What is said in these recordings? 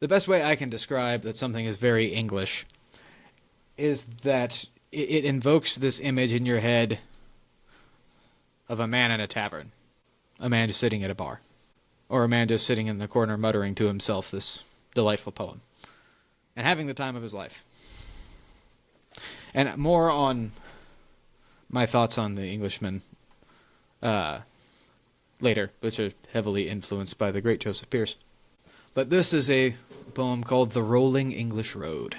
The best way I can describe that something is very English is that it invokes this image in your head of a man in a tavern, a man just sitting at a bar, or a man just sitting in the corner muttering to himself this delightful poem, and having the time of his life. And more on my thoughts on the Englishman later, which are heavily influenced by the great Joseph Pierce. But this is a poem called The Rolling English Road.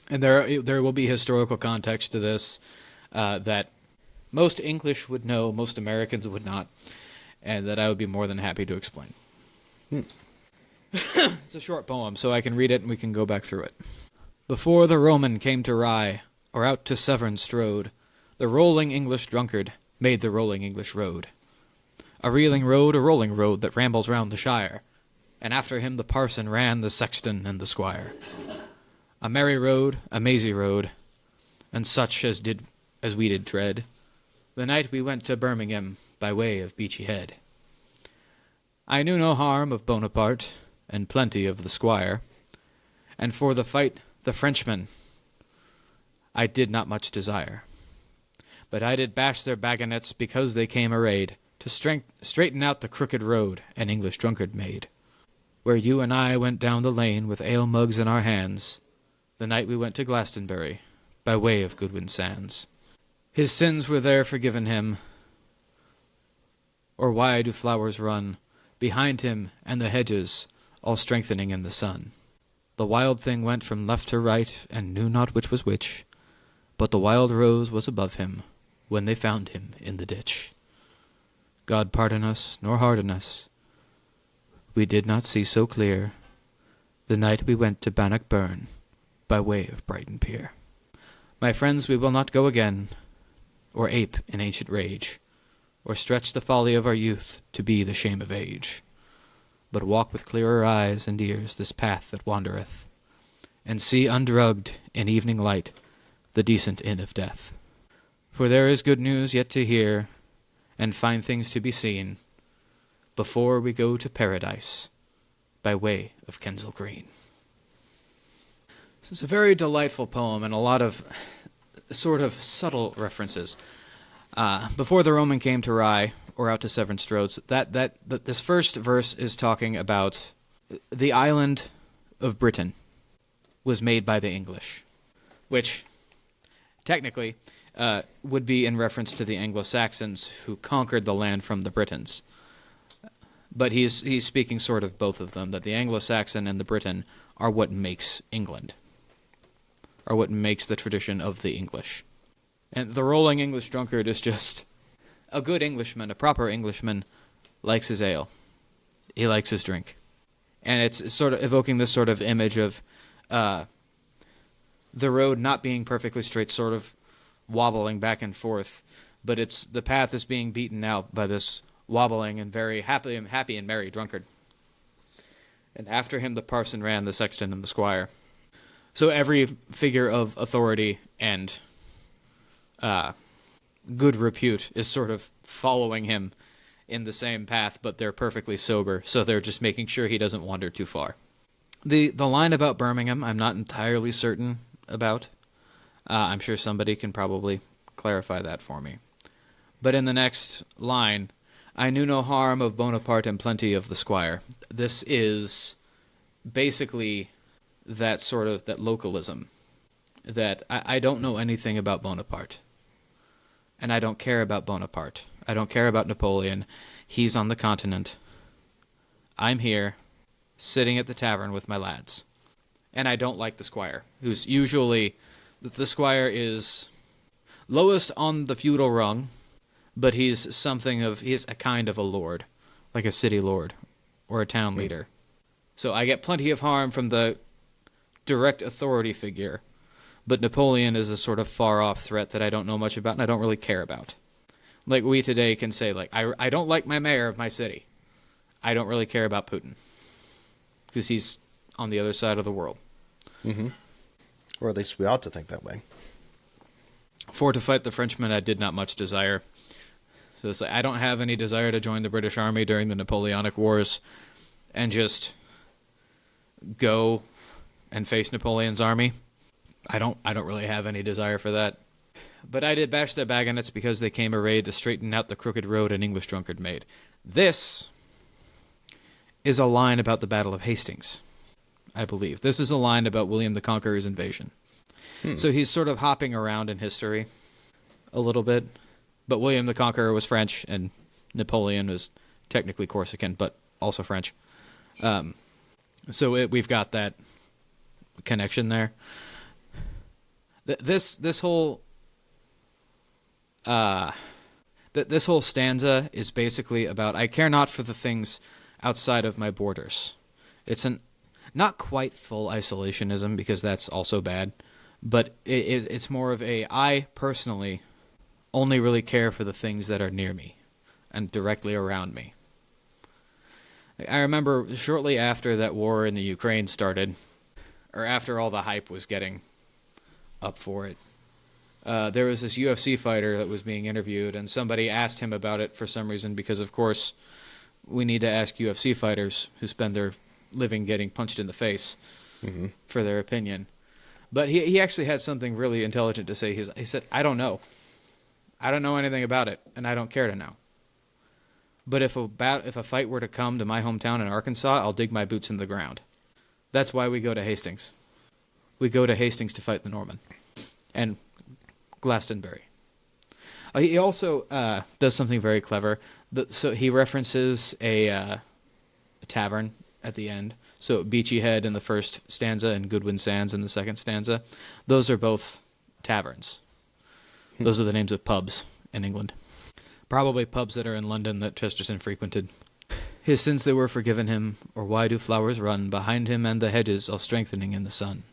And there will be historical context to this that most English would know, most Americans would not, and that I would be more than happy to explain. It's a short poem, so I can read it and we can go back through it. Before the Roman came to Rye, or out to Severn strode, the rolling English drunkard made the rolling English road. A reeling road, a rolling road that rambles round the shire, and after him the parson ran, the sexton and the squire. A merry road, a mazy road, and such as we did tread, the night we went to Birmingham by way of Beachy Head. I knew no harm of Bonaparte, and plenty of the squire, and for the fight the Frenchmen I did not much desire. But I did bash their bagonets because they came arrayed to straighten out the crooked road an English drunkard made, where you and I went down the lane with ale mugs in our hands, the night we went to Glastonbury by way of Goodwin Sands. His sins were there forgiven him, or why do flowers run behind him and the hedges all strengthening in the sun? The wild thing went from left to right and knew not which was which, but the wild rose was above him when they found him in the ditch. God pardon us, nor harden us, we did not see so clear the night we went to Bannockburn by way of Brighton Pier. My friends, we will not go again, or ape in ancient rage, or stretch the folly of our youth to be the shame of age, but walk with clearer eyes and ears this path that wandereth, and see undrugged in evening light the decent inn of death. For there is good news yet to hear, and fine things to be seen, before we go to paradise by way of Kensal Green. This is a very delightful poem and a lot of sort of subtle references. Before the Roman came to Rye, or out to Severn Stroads, this first verse is talking about the island of Britain was made by the English, which technically would be in reference to the Anglo-Saxons who conquered the land from the Britons. But he's speaking sort of both of them, that the Anglo-Saxon and the Briton are what makes England, are what makes the tradition of the English. And the rolling English drunkard is just a good Englishman, a proper Englishman, likes his ale. He likes his drink. And it's sort of evoking this sort of image of the road not being perfectly straight, sort of wobbling back and forth, but the path is being beaten out by this wobbling and very happy and merry drunkard. And after him the parson ran, the sexton and the squire. So every figure of authority and good repute is sort of following him in the same path, but they're perfectly sober, so they're just making sure he doesn't wander too far. The line about Birmingham, I'm not entirely certain about. I'm sure somebody can probably clarify that for me. But in the next line, I knew no harm of Bonaparte and plenty of the squire. This is basically that localism, that I don't know anything about Bonaparte. And I don't care about Bonaparte. I don't care about Napoleon. He's on the continent. I'm here, sitting at the tavern with my lads. And I don't like the squire, who's usually... The squire is lowest on the feudal rung, but he's a kind of a lord, like a city lord or a town leader. So I get plenty of harm from the direct authority figure, but Napoleon is a sort of far-off threat that I don't know much about and I don't really care about. Like we today can say, like, I don't like my mayor of my city. I don't really care about Putin, because he's on the other side of the world. Mm-hmm. Or at least we ought to think that way. For to fight the Frenchmen I did not much desire. So it's like, I don't have any desire to join the British Army during the Napoleonic Wars, and just go and face Napoleon's army. I don't really have any desire for that. But I did bash their bagonets because they came arrayed to straighten out the crooked road an English drunkard made. This is a line about the Battle of Hastings, I believe. This is a line about William the Conqueror's invasion. So he's sort of hopping around in history a little bit. But William the Conqueror was French, and Napoleon was technically Corsican, but also French. So we've got that connection there. This whole stanza is basically about, I care not for the things outside of my borders. It's not quite full isolationism, because that's also bad, but it's more of I personally only really care for the things that are near me and directly around me. I remember shortly after that war in the Ukraine started, or after all the hype was getting up for it, there was this UFC fighter that was being interviewed, and somebody asked him about it for some reason, because, of course, we need to ask UFC fighters who spend their living getting punched in the face for their opinion. But he actually had something really intelligent to say. He said, I don't know. I don't know anything about it, and I don't care to know. But if a fight were to come to my hometown in Arkansas, I'll dig my boots in the ground. That's why we go to Hastings. We go to Hastings to fight the Norman. And Glastonbury. He also does something very clever. So he references a tavern at the end. So Beachy Head in the first stanza and Goodwin Sands in the second stanza. Those are both taverns. Those are the names of pubs in England. Probably pubs that are in London that Chesterton frequented. His sins they were forgiven him, or why do flowers run behind him and the hedges all strengthening in the sun?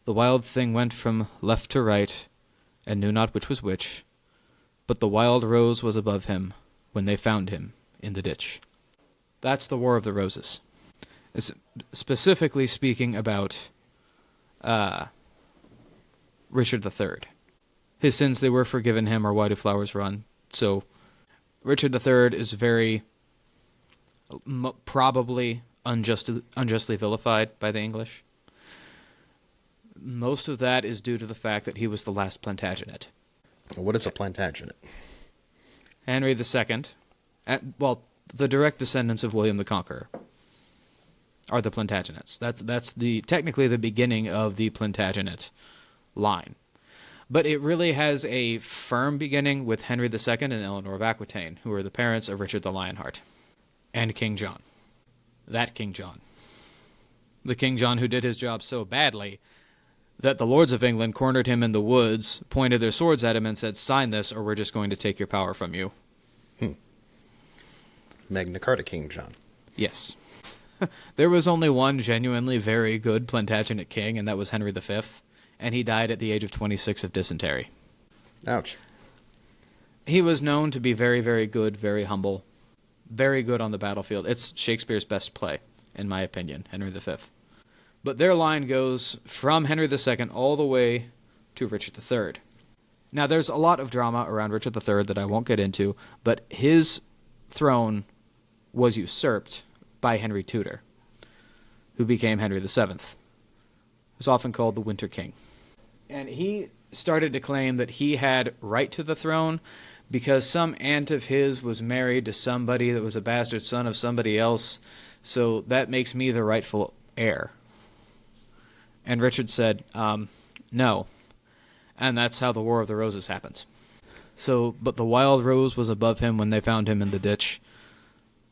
The wild thing went from left to right, and knew not which was which, but the wild rose was above him when they found him in the ditch. That's the War of the Roses. It's specifically speaking about Richard III. His sins they were forgiven him, or why do flowers run? So Richard III is very probably unjustly vilified by the English. Most of that is due to the fact that he was the last Plantagenet. What is a Plantagenet? Henry II, the direct descendants of William the Conqueror are the Plantagenets. That's technically the beginning of the Plantagenet line. But it really has a firm beginning with Henry II and Eleanor of Aquitaine, who are the parents of Richard the Lionheart, and King John. That King John. The King John who did his job so badly that the lords of England cornered him in the woods, pointed their swords at him, and said, sign this, or we're just going to take your power from you. Magna Carta King John. Yes. There was only one genuinely very good Plantagenet king, and that was Henry V, and he died at the age of 26 of dysentery. Ouch. He was known to be very, very good, very humble, very good on the battlefield. It's Shakespeare's best play, in my opinion, Henry V. But their line goes from Henry II all the way to Richard III. Now, there's a lot of drama around Richard III that I won't get into, but his throne was usurped by Henry Tudor, who became Henry VII. Who's often called the Winter King. And he started to claim that he had right to the throne because some aunt of his was married to somebody that was a bastard son of somebody else, so that makes me the rightful heir. And Richard said, no. And that's how the War of the Roses happens. But the wild rose was above him when they found him in the ditch.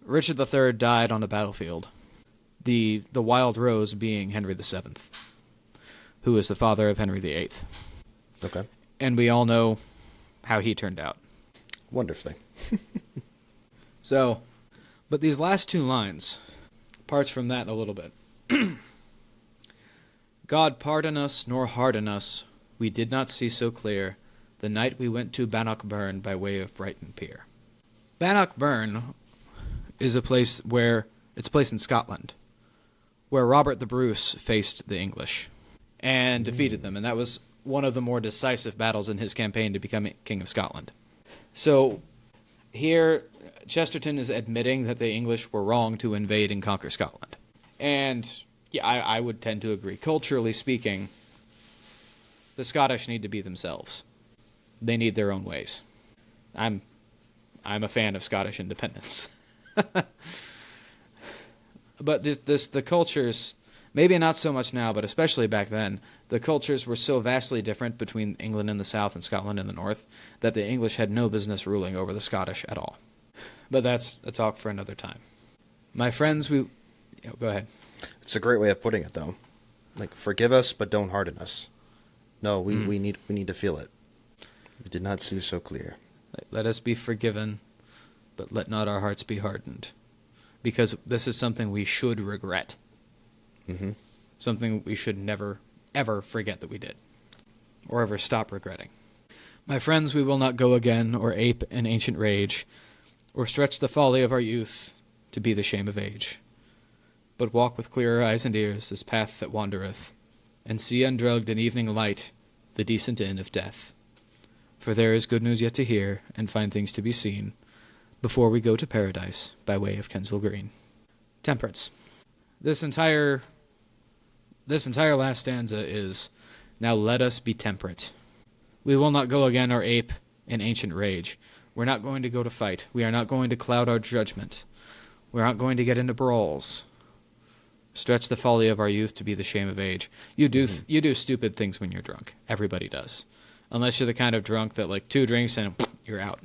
Richard III died on the battlefield. The wild rose being Henry VII, who is the father of Henry VIII. Okay. And we all know how he turned out. Wonderfully. But these last two lines, parts from that a little bit. God pardon us, nor harden us, we did not see so clear, the night we went to Bannockburn by way of Brighton Pier. Bannockburn is a place in Scotland, where Robert the Bruce faced the English and defeated them, and that was one of the more decisive battles in his campaign to become King of Scotland. So here, Chesterton is admitting that the English were wrong to invade and conquer Scotland. And Yeah, I would tend to agree. Culturally speaking, the Scottish need to be themselves. They need their own ways. I'm a fan of Scottish independence. But the cultures, maybe not so much now, but especially back then, the cultures were so vastly different between England in the south and Scotland in the north that the English had no business ruling over the Scottish at all. But that's a talk for another time. My friends, go ahead. It's a great way of putting it, though. Like, forgive us, but don't harden us. No, we need to feel it. We did not do so clear. Let us be forgiven, but let not our hearts be hardened. Because this is something we should regret. Mm-hmm. Something we should never, ever forget that we did. Or ever stop regretting. My friends, we will not go again, or ape an ancient rage, or stretch the folly of our youth to be the shame of age. But walk with clearer eyes and ears this path that wandereth, and see undrugged in evening light the decent inn of death. For there is good news yet to hear, and fine things to be seen, before we go to paradise by way of Kensal Green. Temperance. This entire last stanza is, now let us be temperate. We will not go again or ape an ancient rage. We're not going to go to fight. We are not going to cloud our judgment. We're not going to get into brawls. Stretch the folly of our youth to be the shame of age. You do stupid things when you're drunk. Everybody does. Unless you're the kind of drunk that, like, 2 drinks and you're out.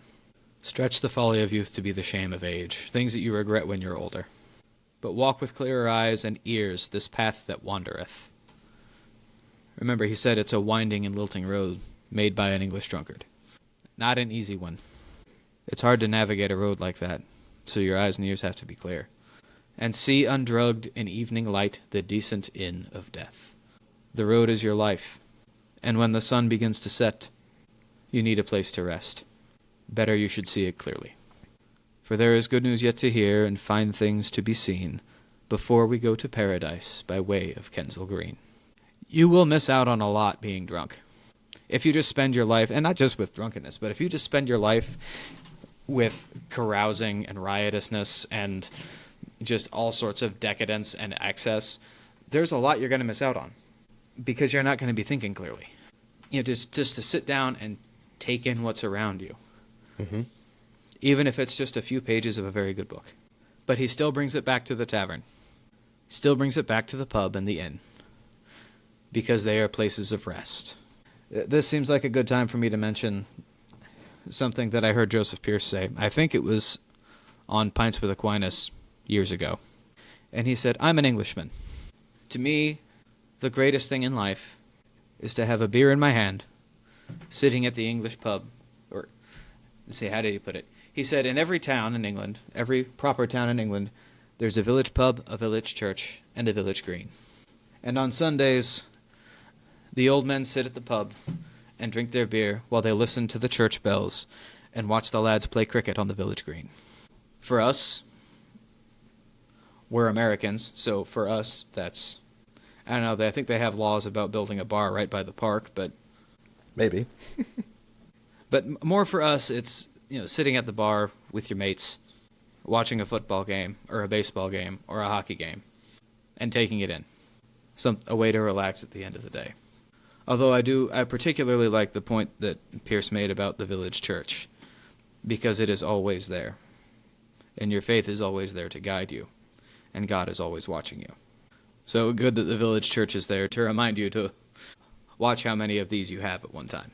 Stretch the folly of youth to be the shame of age. Things that you regret when you're older. But walk with clearer eyes and ears this path that wandereth. Remember, he said it's a winding and lilting road made by an English drunkard. Not an easy one. It's hard to navigate a road like that, so your eyes and ears have to be clear. And see undrugged in evening light the decent inn of death. The road is your life, and when the sun begins to set, you need a place to rest. Better you should see it clearly. For there is good news yet to hear, and fine things to be seen, before we go to paradise by way of Kensal Green. You will miss out on a lot being drunk. If you just spend your life, and not just with drunkenness, but if you just spend your life with carousing and riotousness and just all sorts of decadence and excess, there's a lot you're going to miss out on because you're not going to be thinking clearly. Just to sit down and take in what's around you. Mm-hmm. Even if it's just a few pages of a very good book. But he still brings it back to the tavern. Still brings it back to the pub and the inn. Because they are places of rest. This seems like a good time for me to mention something that I heard Joseph Pierce say. I think it was on Pints with Aquinas years ago. And he said, I'm an Englishman. To me, the greatest thing in life is to have a beer in my hand, sitting at the English pub. Or, let's see, how did he put it? He said, in every town in England, every proper town in England, there's a village pub, a village church, and a village green. And on Sundays, the old men sit at the pub and drink their beer while they listen to the church bells and watch the lads play cricket on the village green. For us, we're Americans, so for us, that's... I don't know, I think they have laws about building a bar right by the park, but... Maybe. But more for us, it's, sitting at the bar with your mates, watching a football game, or a baseball game, or a hockey game, and taking it in. A way to relax at the end of the day. Although I particularly like the point that Pierce made about the village church, because it is always there, and your faith is always there to guide you, and God is always watching you. So good that the village church is there to remind you to watch how many of these you have at one time.